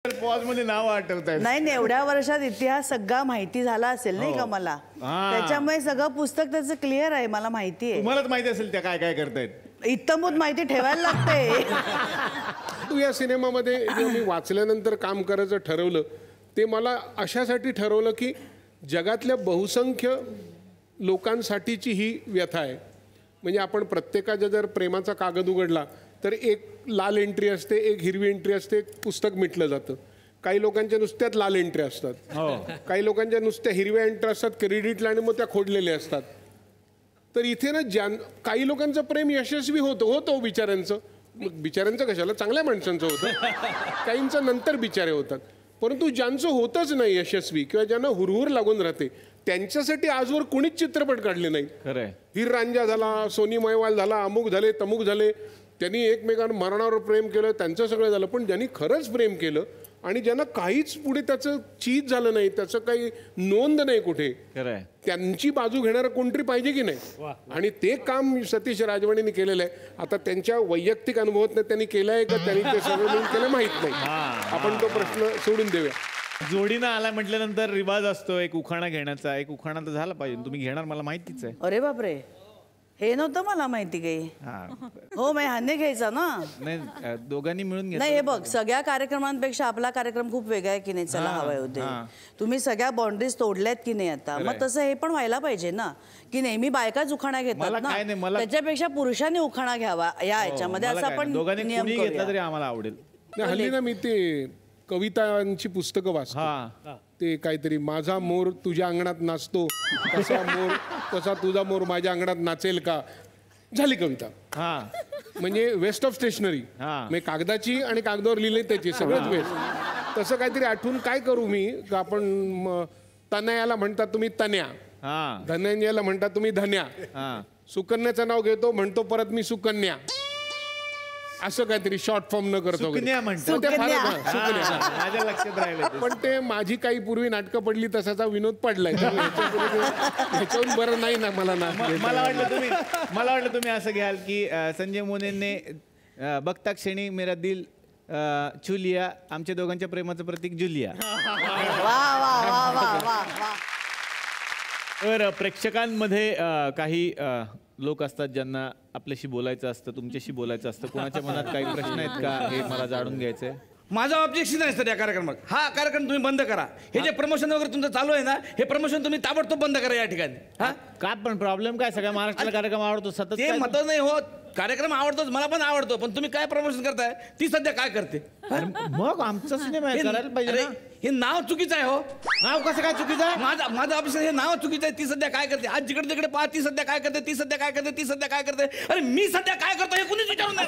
Pause मध्ये नाव आठवताय. नाही एवढ्या वर्षात इतिहास सगळा माहिती झाला असेल नाही का मला, त्याच्यामुळे सगळं पुस्तक त्याचं क्लिअर आहे, मला माहिती आहे. तुम्हालाच माहिती असेल त्या काय काय करतायत. इत्तमूत माहिती ठेवायला लागते. तू या सिनेमामध्ये मी वाचल्यानंतर काम करायचं ठरवलं ते मला अशासाठी ठरवलं की जगातल्या बहुसंख्य लोकांसाठीची ही व्यथा आहे. म्हणजे आपण प्रत्येकाच्या जर प्रेमाचा कागद उघडला तर एक लाल एंट्री असते, एक हिरवी एंट्री असते, एक पुस्तक मिटलं जातं. काही लोकांच्या नुसत्यात लाल एंट्री असतात, काही लोकांच्या नुसत्या हिरव्या एंट्री असतात क्रेडिटला आणि मग त्या खोडलेल्या असतात. तर इथे ना काही लोकांचं प्रेम यशस्वी होतं बिचाऱ्यांचं, बिचाऱ्यांचं कशाला चांगल्या माणसांचं होतं, काहींचं नंतर बिचारे होतात. परंतु ज्यांचं होतच नाही यशस्वी किंवा ज्यांना हुरहुर लागून राहते त्यांच्यासाठी आजवर कोणीच चित्रपट काढले नाही. खरंय. हीर रांझा झाला, सोनी महिवाल झाला, अमुक झाले तमुक झाले, त्यांनी एकमेकांवर मरणावर प्रेम केलं, त्यांचं सगळं झालं. पण ज्यांनी खरंच प्रेम केलं आणि ज्यांना काहीच पुढे त्याचं चीज झालं नाही, त्याचं काही नोंद नाही कुठे, त्यांची बाजू घेणारं कोणतरी पाहिजे की नाही. आणि ते काम सतीश राजवाणींनी केलेलं आहे. आता त्यांच्या वैयक्तिक अनुभवात त्यांनी केलं आहे का त्यांनी ते सगळं मिळून केलं माहीत नाही, आपण तो प्रश्न सोडून देऊया. जोडीनं आला म्हटल्यानंतर रिवाज असतो एक उखाणा घेण्याचा. एक उखाणा तर झाला पाहिजे, तुम्ही घेणार मला माहितीच आहे. अरे बापरे, हे नव्हतं मला माहिती काही. हो मी हाने घ्यायचा ना. नाही दोघांनी मिळून नाही हे बघ, सगळ्या कार्यक्रमांपेक्षा आपला कार्यक्रम खूप वेगळा आहे की नाही. चला हवे होते, तुम्ही सगळ्या बाउंड्रीज तोडल्यात की नाही आता. मग तसं हे पण व्हायला पाहिजे ना की नेहमी बायकाच उखाणा घेतात ना, त्याच्यापेक्षा पुरुषांनी उखाणा घ्यावा या ह्याच्यामध्ये, असं आपण नियम घेतला तरी आम्हाला आवडेल. हल्ली ना मी ते कवितांची पुस्तकं वाचतो. ते काहीतरी माझा मोर तुझ्या अंगणात नाचतो, तसा तुझा मोर माझ्या अंगणात नाचेल का, झाली कविता. म्हणजे वेस्ट ऑफ स्टेशनरी, म्हणजे कागदाची आणि कागदावर लिहिले त्याची सगळंच वेस्ट. तसं काहीतरी आठवून काय करू मी, आपण तनयाला म्हणतात तुम्ही तन्या, धनंजयाला म्हणतात तुम्ही धन्या, सुकन्याचं नाव घेतो म्हणतो परत मी सुकन्या, असं काहीतरी शॉर्ट फॉर्म न करतो. पण ते माझी काही पूर्वी नाटकं पडली तसाचा विनोद पडलाय, ह्याच्याहून बरं नाही ना मला ना. मला वाटलं तुम्ही असं घ्याल की संजय मोनेने बघता क्षणी मेरा दिल चुलिया, आमच्या दोघांच्या प्रेमाचं प्रतीक जुलिया. तर प्रेक्षकांमध्ये काही लोक असतात ज्यांना आपल्याशी बोलायचं असतं, तुमच्याशी बोलायचं असतं. कोणाच्या मनात काही प्रश्न आहेत का हे मला जाणून घ्यायचंय. माझं ऑब्जेक्शन आहे सर या कार्यक्रमात. हा कार्यक्रम तुम्ही बंद करा. हे जे प्रमोशन वगैरे तुमचं चालू आहे ना, हे प्रमोशन तुम्ही ताबडतोब बंद करा या ठिकाणी. हा का पण प्रॉब्लेम काय, सगळ्या महाराष्ट्राला कार्यक्रम आवडतो सतत. ते मत नाही होत, कार्यक्रम आवडतोच, मला पण आवडतो, पण तुम्ही काय प्रमोशन करताय, ती सध्या काय करते. मग आमचा सिनेमा करायला पाहिजे. हे नाव चुकीचं आहे. हो नाव कसं काय चुकीचं आहे. माझं ऑफिसर हे नाव चुकीचं आहे. ती सध्या काय करते, आज जिकडे तिकडे पहा, ती सध्या काय करते, ती सध्या काय करते, ती सध्या काय करते. अरे मी सध्या काय करतो हे कुणीच विचारून नाही.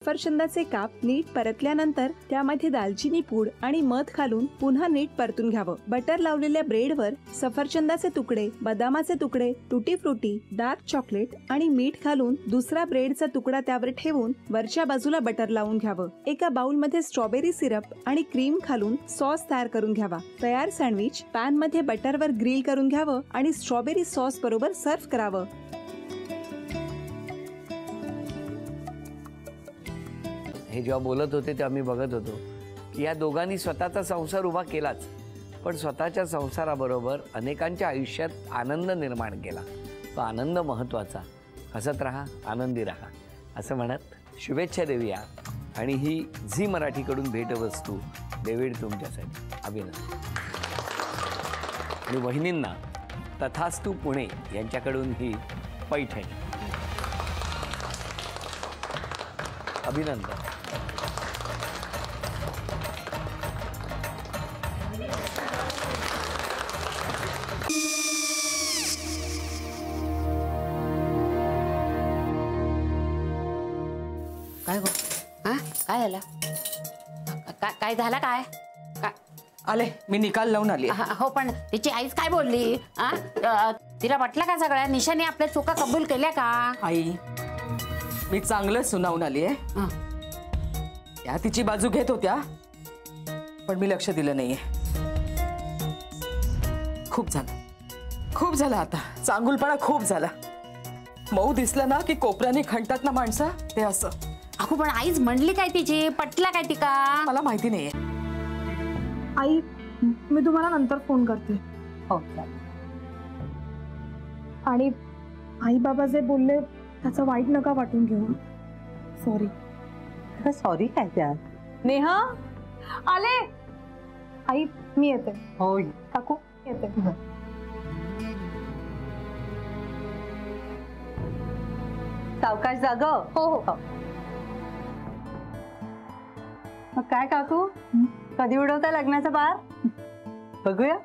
सफरचंदाचे काप नीट परतल्यानंतर त्यामध्ये दालचिनी पूड आणि मध घालून पुन्हा नीट परतून घ्यावं. बटर लावलेल्या ब्रेडवर सफरचंदाचे तुकडे, बदामाचे तुकडे, टुटी फ्रुटी, डार्क चॉकलेट आणि मीठ घालून दुसरा ब्रेडचा तुकडा त्यावर ठेवून वरच्या बाजूला बटर लावून घ्यावं. एका बाउलमध्ये स्ट्रॉबेरी सिरप आणि क्रीम घालून सॉस तयार करून घ्यावा. तयार सँडविच पॅन मध्ये बटरवर ग्रिल करून घ्यावं आणि स्ट्रॉबेरी सॉस बरोबर सर्व्ह करावं. हे जेव्हा बोलत होते तेव्हा मी बघत होतो की या दोघांनी स्वतःचा संसार उभा केलाच, पण स्वतःच्या संसाराबरोबर अनेकांच्या आयुष्यात आनंद निर्माण केला. तो आनंद महत्त्वाचा. हसत राहा, आनंदी राहा असं म्हणत शुभेच्छा देऊया. आणि ही झी मराठीकडून भेटवस्तू डेव्हिड तुमच्यासाठी. अभिनंदन. आणि वहिनींना तथास्तू पुणे यांच्याकडून ही पैठणी. अभिनंदन. काय गो, काय झालं, काय झालं, काय आले मी निकाल लावून आली. हो पण तिची आईच काय बोलली. तिला वाटलं का सगळ्या निशाने आपल्या चुका कबूल केल्या का. आई मी चांगलं सुनावून आली आहे. त्या तिची बाजू घेत होत्या पण मी लक्ष दिलं नाहीये. खूप झालं आता, चांगुलपणा खूप झाला. मऊ दिसलं ना की कोपऱ्याने खणतात ना माणसं, ते असं. अगो पण आईच म्हणली काय तिची, पटला काय तिका? मला माहिती नाहीये. आई मी तुम्हाला नंतर फोन करते. हो. आणि आई बाबा जे बोलले त्याचं वाईट नका वाटून घेऊ. सॉरी. सॉरी काय त्या? नेहा आले. आई मी येते. हो काकू येते. सावकाश जाग. हो हो. मग काय काकू, कधी उडवता लग्नाचा बार? बघूया.